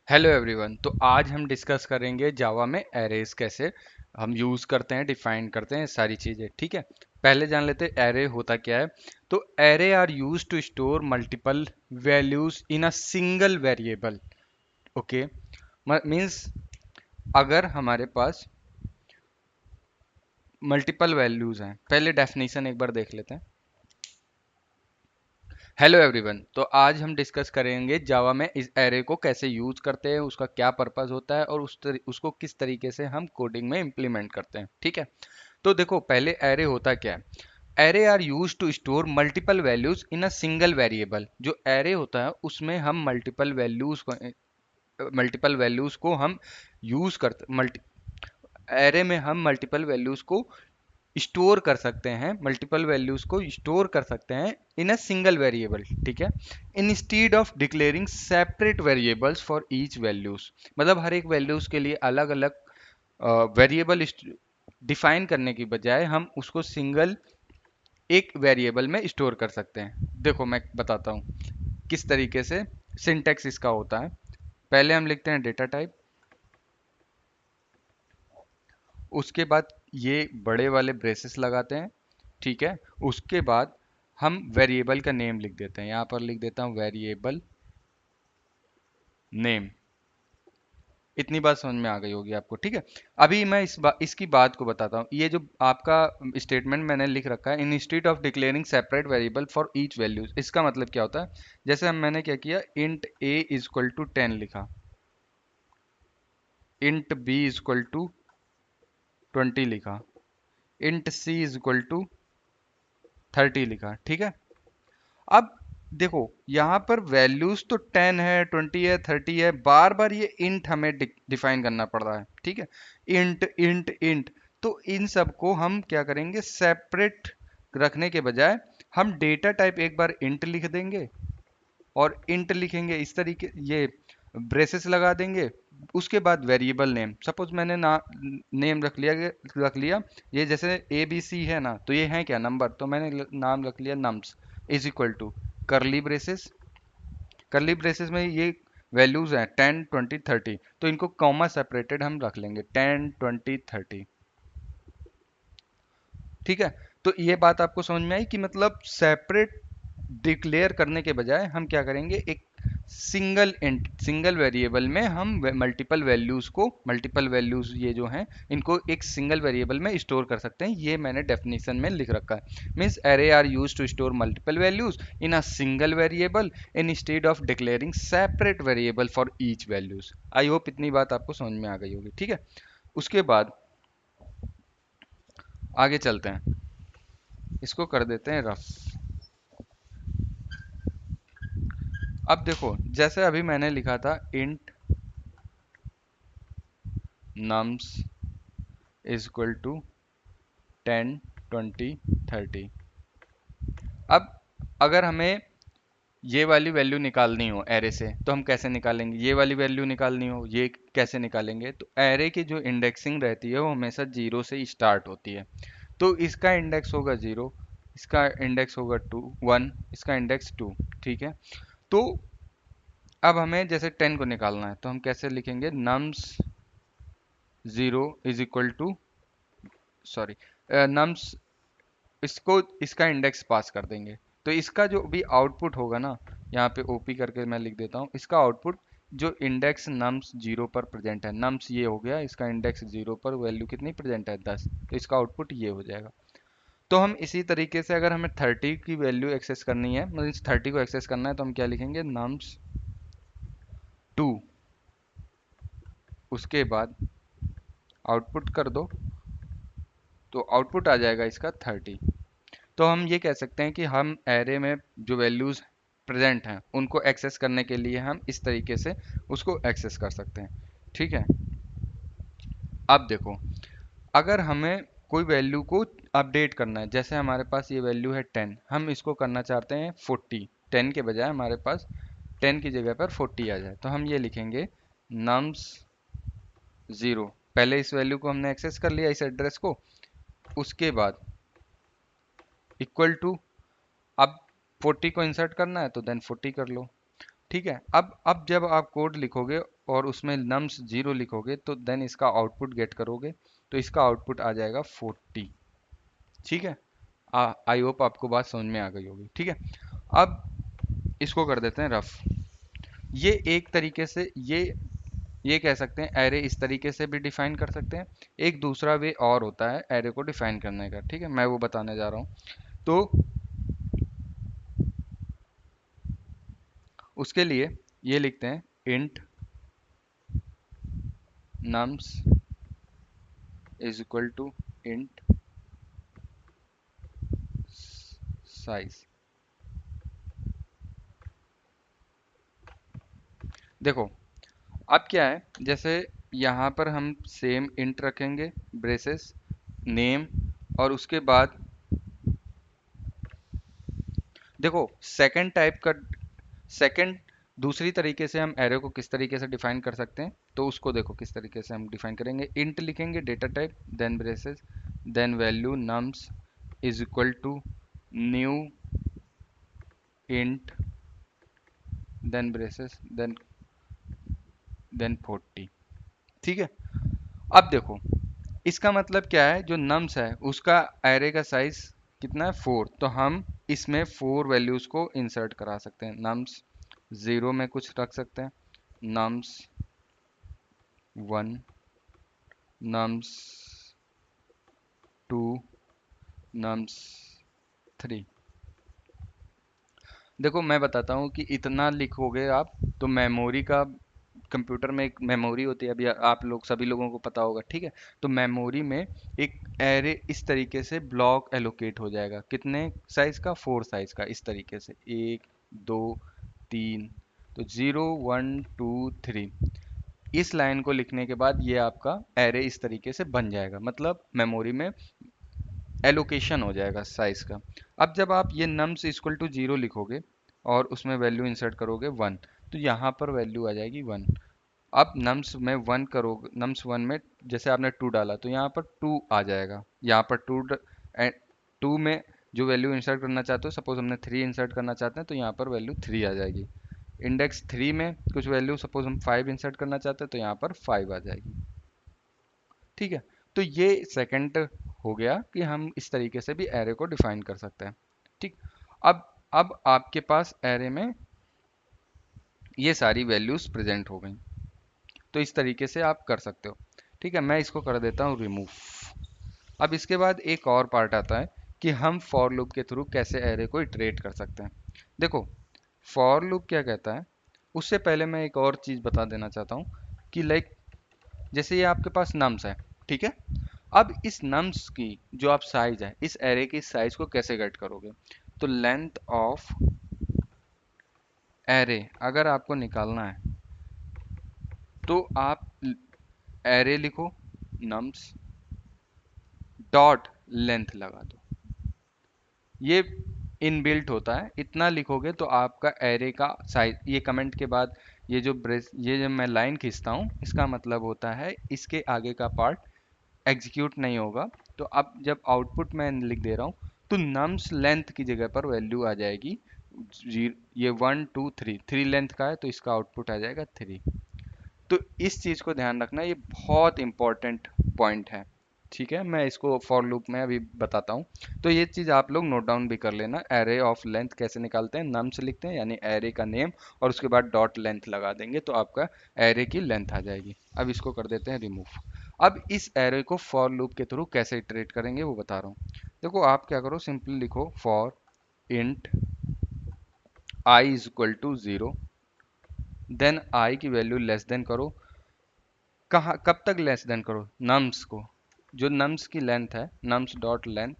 Hello everyone. तो आज हम डिस्कस करेंगे जावा में एरेज कैसे हम यूज़ करते हैं, डिफाइन करते हैं, सारी चीज़ें। ठीक है, पहले जान लेते हैं एरे होता क्या है। तो array are use to store multiple values in a single variable. Okay, means अगर हमारे पास मल्टीपल वैल्यूज हैं, पहले डेफिनेशन एक बार देख लेते हैं। Hello everyone. तो आज हम डिस्कस करेंगे जावा में इस एरे को कैसे यूज करते हैं, उसका क्या पर्पस होता है और उसको किस तरीके से हम कोडिंग में इम्प्लीमेंट करते हैं। ठीक है, तो देखो पहले एरे होता क्या है। Array are use to store multiple values in a single variable. जो एरे होता है उसमें हम मल्टीपल वैल्यूज को हम यूज करते मल्टी एरे में हम मल्टीपल वैल्यूज को स्टोर कर सकते हैं, मल्टीपल वैल्यूज को स्टोर कर सकते हैं इन अ सिंगल वेरिएबल। ठीक है, instead of declaring separate variables for each values. मतलब हर एक वैल्यूज के लिए अलग अलग वेरिएबल डिफाइन करने की बजाय हम उसको सिंगल एक वेरिएबल में स्टोर कर सकते हैं। देखो मैं बताता हूँ किस तरीके से सिंटेक्स इसका होता है। पहले हम लिखते हैं डेटा टाइप, उसके बाद ये बड़े वाले ब्रेसेस लगाते हैं। ठीक है, उसके बाद हम वेरिएबल का नेम लिख देते हैं। यहाँ पर लिख देता हूँ वेरिएबल नेम। इतनी बात समझ में आ गई होगी आपको। ठीक है, अभी मैं इसकी बात को बताता हूँ। ये जो आपका स्टेटमेंट मैंने लिख रखा है, instead of declaring separate variable for each values, इसका मतलब क्या होता है। जैसे मैंने क्या किया, int a is equal to 10 लिखा, int b is equal to 20 लिखा, int c is equal to 30 लिखा। ठीक है, अब देखो यहाँ पर वैल्यूज तो 10 है, 20 है, 30 है, बार बार ये इंट हमें डिफाइन करना पड़ रहा है। ठीक है, इंट इंट इंट। तो इन सब को हम क्या करेंगे, सेपरेट रखने के बजाय हम डेटा टाइप एक बार इंट लिख देंगे और इंट लिखेंगे इस तरीके, ये ब्रेसेस लगा देंगे। उसके बाद वेरिएबल नेम, सपोज मैंने नेम रख लिया ये जैसे ए बी सी है ना, तो ये है क्या नंबर, तो मैंने नाम रख लिया nums is equal to curly braces. Curly braces में ये वैल्यूज हैं 10 20 30, तो इनको कॉमा सेपरेटेड हम रख लेंगे 10 20 30। ठीक है, तो ये बात आपको समझ में आई कि मतलब सेपरेट डिक्लेयर करने के बजाय हम क्या करेंगे, एक सिंगल वेरिएबल में हम मल्टीपल वैल्यूज ये जो हैं इनको एक सिंगल वेरिएबल में स्टोर कर सकते हैं। ये मैंने डेफिनेशन में लिख रखा है। Means array are use to store multiple values in a single variable instead of declaring separate variable for each values. I hope इतनी बात आपको समझ में आ गई होगी। ठीक है, उसके बाद आगे चलते हैं, इसको कर देते हैं रफ। अब देखो जैसे अभी मैंने लिखा था int nums is equal to 10 20 30। अब अगर हमें ये वाली वैल्यू निकालनी हो एरे से, तो हम कैसे निकालेंगे, ये वाली वैल्यू निकालनी हो, ये कैसे निकालेंगे। तो एरे की जो इंडेक्सिंग रहती है वो हमेशा जीरो से स्टार्ट होती है। तो इसका इंडेक्स होगा जीरो, इसका इंडेक्स होगा 1, इसका इंडेक्स 2। ठीक है, तो अब हमें जैसे 10 को निकालना है, तो हम कैसे लिखेंगे, nums 0 is equal to, sorry, nums, इसको इसका इंडेक्स पास कर देंगे। तो इसका जो भी आउटपुट होगा ना, यहाँ पे ओपी करके मैं लिख देता हूँ, इसका आउटपुट जो इंडेक्स नम्स 0 पर प्रेजेंट है, नम्स ये हो गया, इसका इंडेक्स 0 पर वैल्यू कितनी प्रेजेंट है, 10, तो इसका आउटपुट ये हो जाएगा। तो हम इसी तरीके से अगर हमें 30 की वैल्यू एक्सेस करनी है, मतलब 30 को एक्सेस करना है, तो हम क्या लिखेंगे, नम्स 2, उसके बाद आउटपुट कर दो, तो आउटपुट आ जाएगा इसका 30। तो हम ये कह सकते हैं कि हम एरे में जो वैल्यूज प्रेजेंट हैं उनको एक्सेस करने के लिए हम इस तरीके से उसको एक्सेस कर सकते हैं। ठीक है, अब देखो अगर हमें कोई वैल्यू को अपडेट करना है, जैसे हमारे पास ये वैल्यू है 10, हम इसको करना चाहते हैं 40, 10 के बजाय हमारे पास 10 की जगह पर 40 आ जाए, तो हम ये लिखेंगे nums 0। पहले इस वैल्यू को हमने एक्सेस कर लिया, इस एड्रेस को, उसके बाद इक्वल टू, अब 40 को इंसर्ट करना है तो देन 40 कर लो। ठीक है, अब जब आप कोड लिखोगे और उसमें नम्स 0 लिखोगे तो देन इसका आउटपुट गेट करोगे, तो इसका आउटपुट आ जाएगा 40। ठीक है, आई होप आपको बात समझ में आ गई होगी। ठीक है, अब इसको कर देते हैं रफ। ये एक तरीके से ये कह सकते हैं एरे इस तरीके से भी डिफाइन कर सकते हैं। एक दूसरा वे और होता है एरे को डिफाइन करने का, ठीक है, मैं वो बताने जा रहा हूँ। तो उसके लिए ये लिखते हैं int nums is equal to int size. देखो अब क्या है, जैसे यहाँ पर हम सेम इंट रखेंगे ब्रेसेस नेम, और उसके बाद देखो सेकंड टाइप का सेकंड दूसरी तरीके से हम एरे को किस तरीके से डिफाइन कर सकते हैं, तो उसको देखो किस तरीके से हम डिफाइन करेंगे। इंट लिखेंगे data type then braces then value nums is equal to new int then braces then 40। ठीक है, अब देखो इसका मतलब क्या है, जो नम्स है उसका एरे का साइज कितना है 4, तो हम इसमें 4 वैल्यूज को इंसर्ट करा सकते हैं। नम्स 0 में कुछ रख सकते हैं, नम्स 1, नम्स 2, नम्स 3। देखो मैं बताता हूँ कि इतना लिखोगे आप तो मेमोरी का, कंप्यूटर में एक मेमोरी होती है, अभी आप लोग सभी लोगों को पता होगा। ठीक है, तो मेमोरी में एक एरे इस तरीके से ब्लॉक एलोकेट हो जाएगा, कितने साइज का, 4 साइज का, इस तरीके से 1 2 3, तो 0 1 2 3। इस लाइन को लिखने के बाद ये आपका एरे इस तरीके से बन जाएगा, मतलब मेमोरी में एलोकेशन हो जाएगा साइज का। अब जब आप ये नम्स इक्वल टू 0 लिखोगे और उसमें वैल्यू इंसर्ट करोगे 1, तो यहाँ पर वैल्यू आ जाएगी 1। अब नम्स में 1 करोगे, नम्स 1 में जैसे आपने 2 डाला तो यहाँ पर 2 आ जाएगा, यहाँ पर 2 में जो वैल्यू इंसर्ट करना चाहते हो, सपोज हमने 3 इंसर्ट करना चाहते हैं तो यहाँ पर वैल्यू 3 आ जाएगी। इंडेक्स 3 में कुछ वैल्यू सपोज हम 5 इंसर्ट करना चाहते हैं तो यहाँ पर 5 आ जाएगी। ठीक है, तो ये सेकंड हो गया कि हम इस तरीके से भी एरे को डिफाइन कर सकते हैं। ठीक, अब आपके पास एरे में ये सारी वैल्यूज प्रेजेंट हो गई, तो इस तरीके से आप कर सकते हो। ठीक है, मैं इसको कर देता हूँ रिमूव। अब इसके बाद एक और पार्ट आता है कि हम फॉर लूप के थ्रू कैसे एरे को इटरेट कर सकते हैं। देखो फॉर लूप क्या कहता है, उससे पहले मैं एक और चीज़ बता देना चाहता हूँ कि लाइक जैसे ये आपके पास नम्स है, ठीक है, अब इस नम्स की जो आप साइज है, इस एरे की साइज को कैसे गेट करोगे, तो लेंथ ऑफ एरे अगर आपको निकालना है तो आप एरे लिखो नम्स डॉट लेंथ लगा दो, ये इनबिल्ट होता है, इतना लिखोगे तो आपका एरे का साइज, ये कमेंट के बाद ये जो ब्रेस, ये जब मैं लाइन खींचता हूँ इसका मतलब होता है इसके आगे का पार्ट एग्जीक्यूट नहीं होगा। तो अब जब आउटपुट मैं लिख दे रहा हूँ तो नम्स लेंथ की जगह पर वैल्यू आ जाएगी ये 1 2 3, 3 लेंथ का है तो इसका आउटपुट आ जाएगा 3। तो इस चीज़ को ध्यान रखना, ये बहुत इंपॉर्टेंट पॉइंट है। ठीक है, मैं इसको फॉर लूप में अभी बताता हूँ, तो ये चीज़ आप लोग नोट डाउन भी कर लेना। एरे ऑफ लेंथ कैसे निकालते हैं, नम्स लिखते हैं यानी एरे का नेम और उसके बाद डॉट लेंथ लगा देंगे तो आपका एरे की लेंथ आ जाएगी। अब इसको कर देते हैं रिमूव। अब इस एरे को फॉर लूप के थ्रू कैसे इटरेट करेंगे वो बता रहा हूँ। देखो आप क्या करो, सिंपली लिखो for int I is equal to 0, then I की वैल्यू लेस देन करो, कहाँ कब तक लेस देन करो, नम्स को, जो नम्स की लेंथ है नम्स डॉट लेंथ,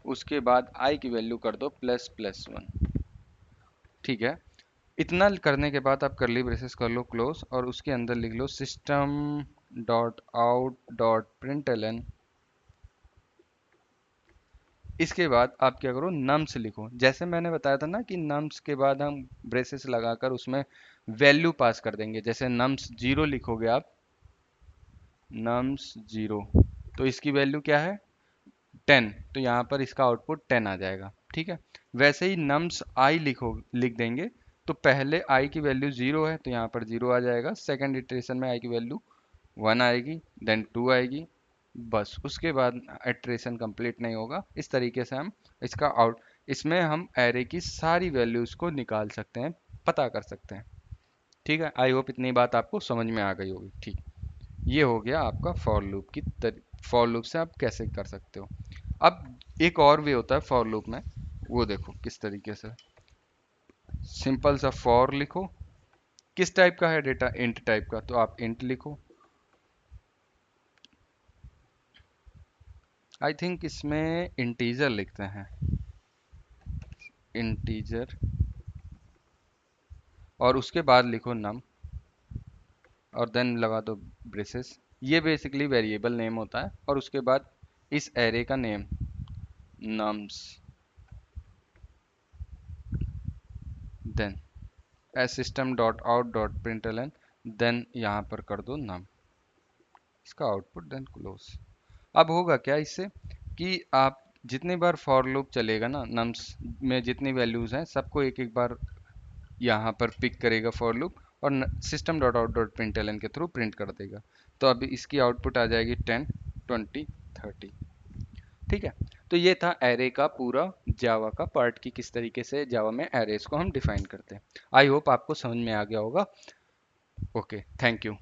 उसके बाद आई की वैल्यू कर दो प्लस प्लस 1। ठीक है, इतना करने के बाद आप करली ब्रेसेस कर लो क्लोज और उसके अंदर लिख लो system dot out dot println. इसके बाद आप क्या करो, नम्स लिखो, जैसे मैंने बताया था ना कि नम्स के बाद हम ब्रेसेस लगाकर उसमें वैल्यू पास कर देंगे। जैसे नम्स 0 लिखोगे आप, नम्स 0, तो इसकी वैल्यू क्या है 10, तो यहाँ पर इसका आउटपुट 10 आ जाएगा। ठीक है, वैसे ही नम्स आई लिख देंगे तो पहले आई की वैल्यू 0 है तो यहाँ पर 0 आ जाएगा, सेकंड इटरेशन में आई की वैल्यू 1 आएगी, देन 2 आएगी, बस उसके बाद इटरेशन कंप्लीट नहीं होगा। इस तरीके से हम इसका इसमें हम एरे की सारी वैल्यूज को निकाल सकते हैं, पता कर सकते हैं। ठीक है, आई होप इतनी बात आपको समझ में आ गई होगी। ठीक, ये हो गया आपका फॉर लूप फॉर लूप से आप कैसे कर सकते हो। अब एक और वे होता है फॉर लूप में, वो देखो किस तरीके से। सिंपल सा फॉर लिखो, किस टाइप का है डेटा, इंट टाइप का, तो आप इंट लिखो। आई थिंक इसमें इंटीजर लिखते हैं, इंटीजर, और उसके बाद लिखो नम, और देन लगा दो ब्रेसेस। ये बेसिकली वेरिएबल नेम होता है, और उसके बाद इस एरे का name nums, then system dot out dot println, then यहाँ पर कर दो नम, इसका आउटपुट, देन क्लोज। अब होगा क्या इससे कि आप जितनी बार फॉर लूप चलेगा ना, नम्स में जितनी वैल्यूज हैं सबको एक एक बार यहाँ पर पिक करेगा फॉर लूप, और system dot out dot println के थ्रू प्रिंट कर देगा। तो अभी इसकी आउटपुट आ जाएगी 10, 20, 30। ठीक है, तो ये था एरे का पूरा जावा का पार्ट की किस तरीके से जावा में एरेज को हम डिफाइन करते हैं। आई होप आपको समझ में आ गया होगा। Okay, thank you.